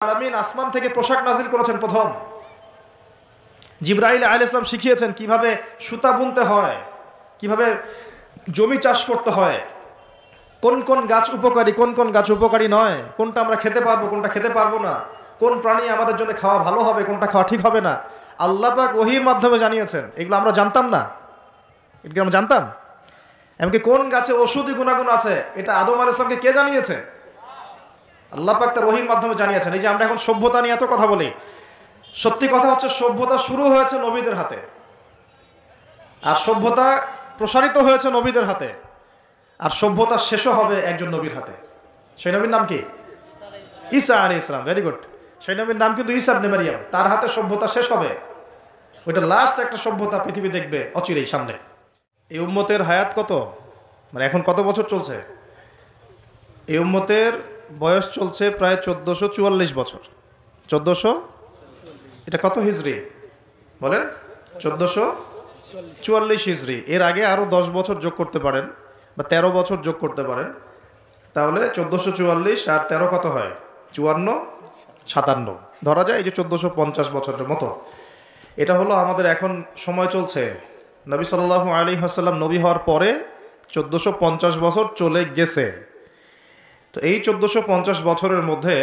আলামিন আসমান থেকে পোশাক নাজিল করেছেন প্রথম। জিবরাইল আলাইহিস সালাম শিখিয়েছেন কিভাবে সুতা বুনতে হয়, কিভাবে জমি চাষ করতে হয়, কোন কোন গাছ উপকারী, কোন কোন গাছ উপকারী নয়, কোনটা আমরা খেতে পারবো, কোনটা খেতে পারবো না, কোন প্রাণী আমাদের জন্য খাওয়া ভালো হবে, কোনটা খাওয়া ঠিক হবে না, আল্লাহ পাক ওহীর মাধ্যমে জানিয়েছেন। এগুলো আমরা জানতাম না, এগুলো আমরা জানতাম। এমনকি কোন গাছে ঔষধি গুণাগুণ আছে এটা আদম আলাইহিস সালামকে কে জানিয়েছে? আল্লাহ পাক তার ওহীর মাধ্যমে জানিয়েছেন। এই যে আমরা এখন সভ্যতা নিয়ে এত কথা বলি, সত্যি কথা হচ্ছে সভ্যতা শুরু হয়েছে নবীদের হাতে, আর সভ্যতা প্রসারিত হয়েছে নবীদের হাতে, আর সভ্যতা শেষও হবে একজন নবীর হাতে। সেই নবীর নাম কি? ঈসা আলাইহিস সালাম। Very good. সেই নবীর নাম কিন্তু ঈসা ইবনে মারইয়াম। তার হাতে সভ্যতা শেষ হবে। ওইটা লাস্ট একটা সভ্যতা পৃথিবী দেখবে অচিরেই সামনে। এই উম্মতের হায়াত কত, মানে এখন কত বছর চলছে? এই উম্মতের বয়স চলছে প্রায় 1444 বছর। 1400, এটা কত হিজরি বলেন? 1444 হিজরি। এর আগে আরো 10 বছর যোগ করতে পারেন বা 13 বছর যোগ করতে পারেন, তাহলে 1444 আর 13 কত হয়? 54, 57 ধরা যায়। এই যে 1450 বছরের মতো। এটা হলো আমাদের এখন সময় চলছে। নবী সাল্লাল্লাহু আলাইহি ওয়াসাল্লাম নবী হওয়ার পরে 1450 বছর চলে গেছে। তো এই 1450 বছরের মধ্যে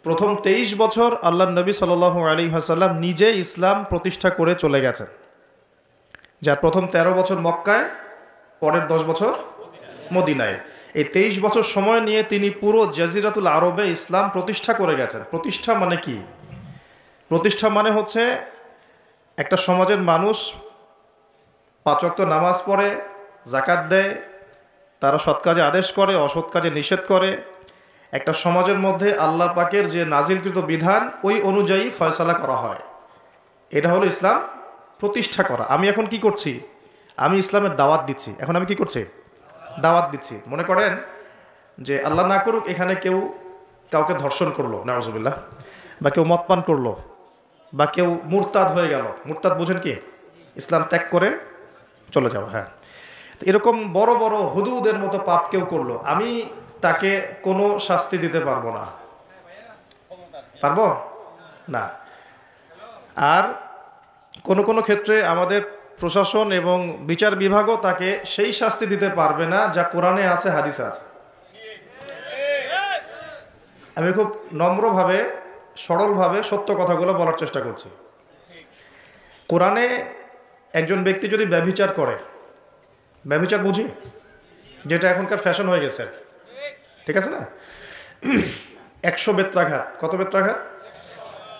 প্রথম 23 বছর আল্লাহ নবী সাল্লাল্লাহু আলাইহি ওয়াসাল্লাম নিজে ইসলাম প্রতিষ্ঠা করে চলে গেছেন। যার প্রথম 13 বছর মক্কায়, পরের 10 বছর মদিনায়। এই 23 বছর সময় নিয়ে তিনি পুরো জাজিরাতুল আরবে ইসলাম প্রতিষ্ঠা করে গেছেন। প্রতিষ্ঠা মানে কি? প্রতিষ্ঠা মানে হচ্ছে একটা সমাজের মানুষ 5 ওয়াক্ত নামাজ পড়ে, যাকাত দেয়, তারা সৎ কাজে আদেশ করে, অসৎ কাজে নিষেধ করে। একটা সমাজের মধ্যে আল্লাহ পাকের যে নাজিলকৃত বিধান ওই অনুযায়ী ফয়সালা করা হয়। এটা হলো ইসলাম প্রতিষ্ঠা করা। আমি এখন কি করছি? আমি ইসলামের দাওয়াত দিচ্ছি। এখন আমি কি করছি? দাওয়াত দিচ্ছি। মনে করেন যে আল্লাহ না করুক এখানে কেউ কাউকে ধর্ষণ করলো, নাউজুবিল্লাহ, বা কেউ মদ পান করলো, বা কেউ মুরতাদ হয়ে গেল। মুরতাদ বুঝেন কি? ইসলাম ত্যাগ করে চলে যাওয়া। হ্যাঁ, এরকম বড় বড় হুদুদের মতো পাপ কেউ করলো, আমি তাকে কোনো শাস্তি দিতে পারবো না। পারবো না। আর কোনো কোনো ক্ষেত্রে আমাদের প্রশাসন এবং বিচার বিভাগও তাকে সেই শাস্তি দিতে পারবে না যা কোরআনে আছে, হাদিসে আছে। আমি খুব নম্রভাবে, সরলভাবে সত্য কথাগুলো বলার চেষ্টা করছি। কোরআনে একজন ব্যক্তি যদি ব্যভিচার করে, ব্যভিচার বুঝি, যেটা এখনকার ফ্যাশন হয়ে গেছে, ঠিক আছে না? 100 বেত্রাঘাত। কত বেত্রাঘাত?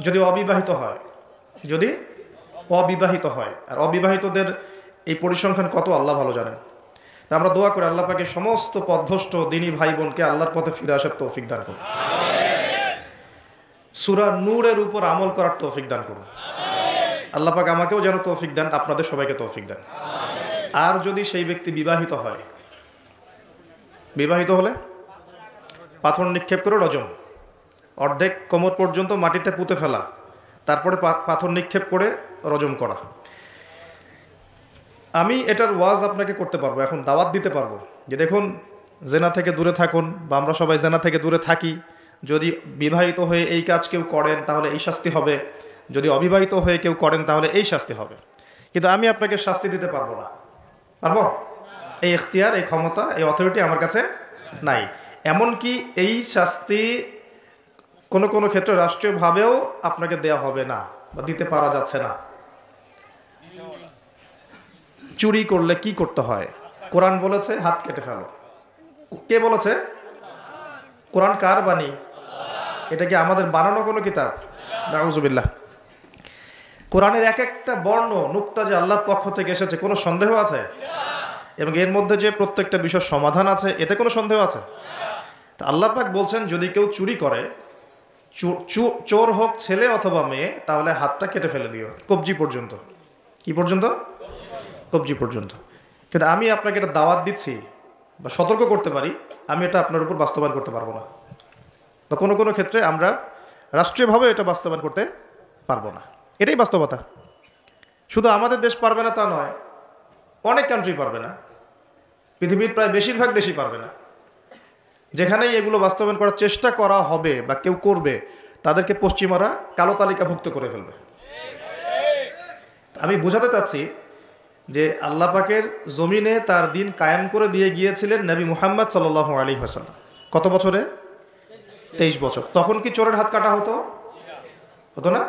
যদি অবিবাহিত হয়, যদি অবিবাহিত হয়। আর অবিবাহিতদের এই পরিসংখ্যান কত আল্লাহ ভালো জানেন। তা আমরা দোয়া করে আল্লাহ পাকে সমস্ত পথভ্রষ্ট দিনী ভাই বোনকে আল্লাহর পথে ফিরে আসার তৌফিক দান করুন। সূরা নূরের উপর আমল করার তৌফিক দান করুন। আল্লাহ পাক আমাকেও যেন তৌফিক দেন, আপনাদের সবাইকে তৌফিক দেন। আর যদি সেই ব্যক্তি বিবাহিত হয়, বিবাহিত হলে পাথর নিক্ষেপ করে রজম, অর্ধেক কোমর পর্যন্ত মাটিতে পুঁতে ফেলা, তারপরে পাথর নিক্ষেপ করে রজম করা। আমি এটার ওয়াজ আপনাকে করতে পারবো, এখন দাওয়াত দিতে পারবো যে দেখুন, জেনা থেকে দূরে থাকুন, বা আমরা সবাই জেনা থেকে দূরে থাকি। যদি বিবাহিত হয়ে এই কাজ কেউ করেন তাহলে এই শাস্তি হবে, যদি অবিবাহিত হয়ে কেউ করেন তাহলে এই শাস্তি হবে। কিন্তু আমি আপনাকে শাস্তি দিতে পারবো না। পারবো? এই এখতিয়ার, এই ক্ষমতা, এই অথরিটি আমার কাছে নাই। এমনকি এই শাস্তি কোনো কোনো ক্ষেত্রে রাষ্ট্রীয়ভাবেও আপনাকে দেয়া হবে না বা দিতে পারা যাচ্ছে না। চুরি করলে কি করতে হয়? কোরআন বলেছে হাত কেটে ফেলো। কে বলেছে? কোরআন কার বাণী? এটা কি আমাদের বানানো কোনো কিতাব? নাউজুবিল্লাহ। কোরআনের এক একটা বর্ণ নুক্তা যে আল্লাহর পক্ষ থেকে এসেছে, কোনো সন্দেহ আছে? এবং এর মধ্যে যে প্রত্যেকটা বিষয় সমাধান আছে, এতে কোনো সন্দেহ আছে? তা আল্লাহ পাক বলছেন যদি কেউ চুরি করে, চোর হোক ছেলে অথবা মেয়ে, তাহলে হাতটা কেটে ফেলে দিও, কবজি পর্যন্ত। কি পর্যন্ত? কবজি পর্যন্ত। কিন্তু আমি আপনাকে এটা দাওয়াত দিচ্ছি বা সতর্ক করতে পারি, আমি এটা আপনার উপর বাস্তবায়ন করতে পারবো না, বা কোনো কোনো ক্ষেত্রে আমরা রাষ্ট্রীয়ভাবে এটা বাস্তবায়ন করতে পারবো না। এটাই বাস্তবতা। শুধু আমাদের দেশ পারবে না তা নয়, অনেক কান্ট্রি পারবে না, পৃথিবীর প্রায় বেশিরভাগ দেশই পারবে না। যেখানেই এগুলো বাস্তবায়ন করার চেষ্টা করা হবে বা কেউ করবে, তাদেরকে পশ্চিমারা কালো তালিকাভুক্ত করে ফেলবে। আমি বোঝাতে চাচ্ছি যে আল্লাহ পাকের জমিনে তার দিন কায়েম করে দিয়ে গিয়েছিলেন নবী মুহাম্মদ সাল্লাল্লাহু আলাইহি ওয়াসাল্লাম। কত বছরে? 23 বছর। তখন কি চোরের হাত কাটা হতো? হতো না?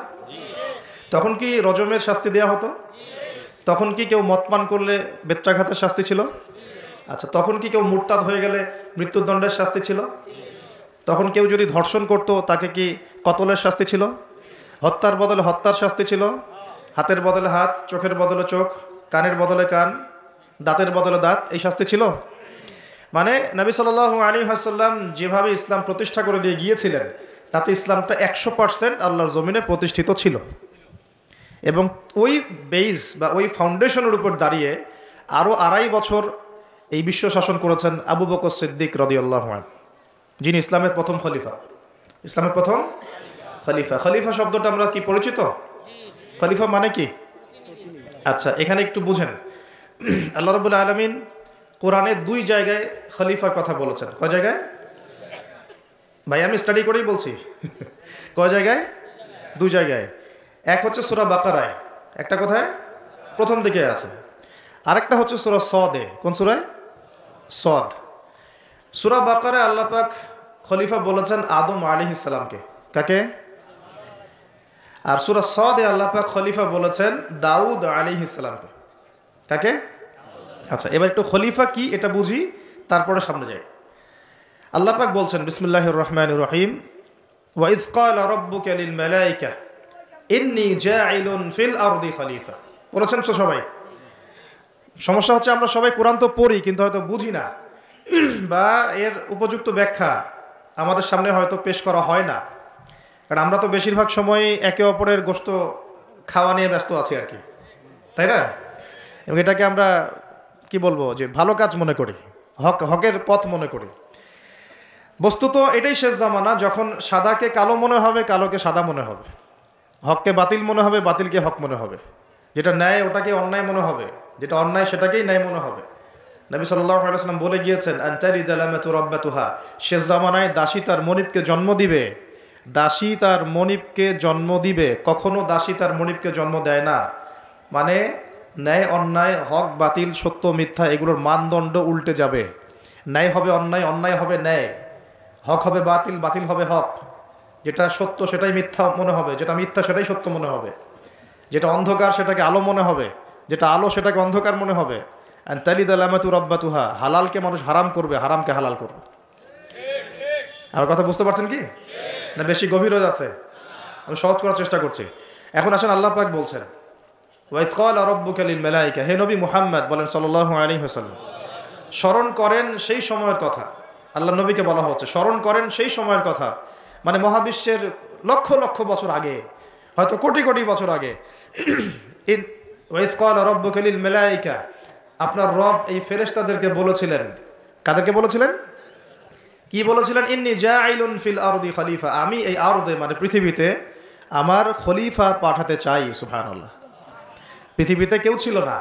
তখন কি রজমের শাস্তি দেয়া হতো? তখন কি কেউ মদ পান করলে বেত্রাঘাতের শাস্তি ছিল? আচ্ছা, তখন কি কেউ মুরতাদ হয়ে গেলে মৃত্যুদণ্ডের শাস্তি ছিল? তখন কেউ যদি ধর্ষণ করত তাকে কি কতলের শাস্তি ছিল? হত্যার বদলে হত্যার শাস্তি ছিল? হাতের বদলে হাত, চোখের বদলে চোখ, কানের বদলে কান, দাঁতের বদলে দাঁত, এই শাস্তি ছিল? মানে নবী সাল্লাল্লাহু আলাইহি ওয়াসাল্লাম যেভাবে ইসলাম প্রতিষ্ঠা করে দিয়ে গিয়েছিলেন তাতে ইসলামটা 100% আল্লাহর জমিনে প্রতিষ্ঠিত ছিল। এবং ওই বেস বা ওই ফাউন্ডেশনের উপর দাঁড়িয়ে আরও 2.5 বছর এই বিশ্ব শাসন করেছেন আবু বকর সিদ্দিক রাদিয়াল্লাহু আনহু, যিনি ইসলামের প্রথম খলিফা। ইসলামের প্রথম খলিফা। খলিফা শব্দটা আমরা কি পরিচিত? খলিফা মানে কি? আচ্ছা, এখানে একটু বুঝেন। আল্লাহ রাব্বুল আলামিন কোরআনে 2 জায়গায় খলিফার কথা বলেছেন। কয় জায়গায়? ভাই আমি স্টাডি করেই বলছি। কয় জায়গায়? 2 জায়গায়। এক হচ্ছে সূরা বাকারায়, একটা কোথায়? প্রথম দিকে আছে। আরেকটা হচ্ছে সূরা সদে। কোন সূরায়? সদ। সূরা বাকারায় আল্লাহ পাক খলিফা বলেছেন আদম আলাইহিস সালামকে। কাকে? আর সূরা সদে আল্লাহ পাক খলিফা বলেছেন দাউদ আলাইহিস সালামকে। কাকে? আচ্ছা, এবার একটু খলিফা কি এটা বুঝি, তারপরে সামনে যাই। আল্লাহ পাক বলছেন বিসমিল্লাহির রহমানির রহিম, ওয়া ইয ক্বালা রাব্বুকা লিল মালায়েকা ইন্নী জাইলুন ফিল আরদি খলিফা। বলেছেন তো সবাই? সমস্যা হচ্ছে আমরা সবাই কোরআন তো পড়ি কিন্তু হয়তো বুঝি না, বা এর উপযুক্ত ব্যাখ্যা আমাদের সামনে হয়তো পেশ করা হয় না, কারণ আমরা তো বেশিরভাগ সময় একে অপরের গোশত খাওয়া নিয়ে ব্যস্ত আছি আর কি, তাই না? এবং এটাকে আমরা কি বলবো যে ভালো কাজ মনে করি, হকের পথ মনে করি। বস্তুত এটাই শেষ জামানা, যখন সাদাকে কালো মনে হবে, কালোকে সাদা মনে হবে, হককে বাতিল মনে হবে, বাতিলকে হক মনে হবে, যেটা ন্যায় ওটাকে অন্যায় মনে হবে, যেটা অন্যায় সেটাকেই ন্যায় মনে হবে। নবী সাল্লাল্লাহু আলাইহি ওয়াসাল্লাম বলে গিয়েছেন আনতারি জালামাতু রাব্বাতুহা, শেষ জামানায় দাসী তার মনিবকে জন্ম দিবে। দাসী তার মনিবকে জন্ম দিবে, কখনো দাসী তার মনিবকে জন্ম দেয় না। মানে ন্যায় অন্যায়, হক বাতিল, সত্য মিথ্যা, এগুলোর মানদণ্ড উল্টে যাবে। ন্যায় হবে অন্যায়, অন্যায় হবে ন্যায়, হক হবে বাতিল, বাতিল হবে হক। যেটা সত্য সেটাই মিথ্যা মনে হবে, যেটা মিথ্যা সেটাই সত্য মনে হবে, যেটা অন্ধকার সেটাকে আলো মনে হবে, যেটা আলো সেটাকে অন্ধকার মনে হবে। আনতালি দালামাতু রাব্বাতুহা, হালালকে মানুষ হারাম করবে, হারামকে হালাল করবে। আমার কথা বুঝতে পারছেন কি না বেশি গভীর হয়ে যাচ্ছে? আমি সহজ করার চেষ্টা করছি। এখন আসেন আল্লাহ পাক বলছেন ওয়া ইয ক্বালা রাব্বুকা লিল মালায়েকা, হে নবী মুহাম্মদ বলেন সাল্লাল্লাহু আলাইহি ওয়াসাল্লাম, স্মরণ করেন সেই সময়ের কথা। আল্লাহ নবীকে বলা হচ্ছে স্মরণ করেন সেই সময়ের কথা, মানে মহাবিশ্বের লক্ষ লক্ষ বছর আগে, হয়তো কোটি কোটি বছর আগে। ওয়া ইয ক্বালা রাব্বুকা লিল মালায়েকা, আপনার রব এই ফেরেশতাদেরকে বলেছিলেন। কাদেরকে বলেছিলেন? কি বলেছিলেন? ইন্নী জাইলুন ফিল আরদি খলিফা, আমি এই আরদে মানে পৃথিবীতে আমার খলিফা পাঠাতে চাই। সুবহানাল্লাহ। পৃথিবীতে কেউ ছিল না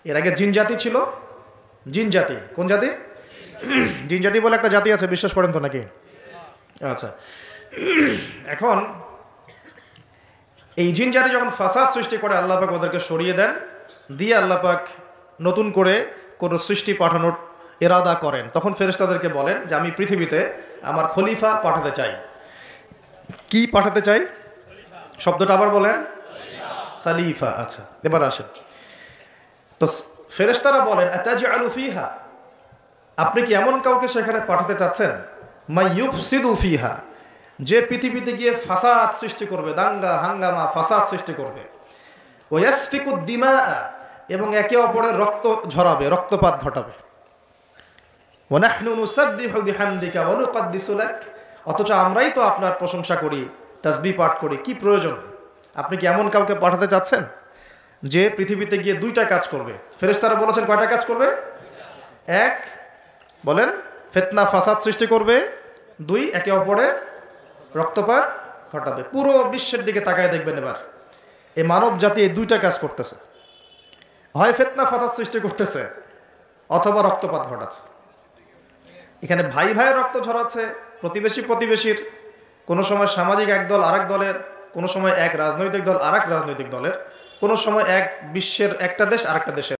এর আগে, জিন জাতি ছিল। জিন জাতি, কোন জাতি? জিন জাতি বলে একটা জাতি আছে, বিশ্বাস করেন তো নাকি? আচ্ছা, এখন এই জিন জাতি যখন ফাসাদ সৃষ্টি করে আল্লাহ পাক ওদেরকে সরিয়ে দেন, দিয়ে আল্লাহ পাক নতুন করে কোনো সৃষ্টি পাঠানোর ইরাদা করেন, তখন ফেরেশতাদেরকে বলেন যে আমি পৃথিবীতে আমার খলিফা পাঠাতে চাই। কি পাঠাতে চাই? শব্দটা আবার বলেন। খলিফা। আচ্ছা, এবার আসেন তো ফেরেশতারা বলেন আতাজআলু ফিহা, আপনি কি এমন কাউকে সেখানে পাঠাতে চাচ্ছেন মা ইউফসিদু ফিহা, যে পৃথিবীতে গিয়ে ফাসাদ সৃষ্টি করবে, দাঙ্গা হাঙ্গামা ফাসাদ সৃষ্টি করবে, ওয়া ইয়াসফিকুদ দিমা, এবং একে অপরের রক্ত ঝরাবে, রক্তপাত ঘটাবে। ওয়া নাহনু নুসাব্বিহু বিহামদিকা ওয়া নুকদ্দিসু লাক, অথচ আমরাই তো আপনার প্রশংসা করি, তাসবিহ পাঠ করি, কি প্রয়োজন? আপনি কি এমন কাউকে পাঠাতে চাচ্ছেন যে পৃথিবীতে গিয়ে 2টা কাজ করবে? ফেরেশতারা বলেছেন কয়টা কাজ করবে? 1 বলেন ফিতনা ফাসাদ সৃষ্টি করবে, 2 একে অপরের রক্তপাত ঘটাবে। পুরো বিশ্বের দিকে তাকায় দেখবেন এবার, এই মানব জাতি এই 2টা কাজ করতেছে, হয় ফিতনা ফাসাদ সৃষ্টি করতেছে অথবা রক্তপাত ঘটাচ্ছে। এখানে ভাই ভাইয়ের রক্ত ঝরাচ্ছে, প্রতিবেশী প্রতিবেশীর, কোনো সময় সামাজিক এক দল আরেক দলের, কোনো সময় এক রাজনৈতিক দল আরেক রাজনৈতিক দলের, কোনো সময় এক বিশ্বের একটা দেশ আরেকটা দেশের।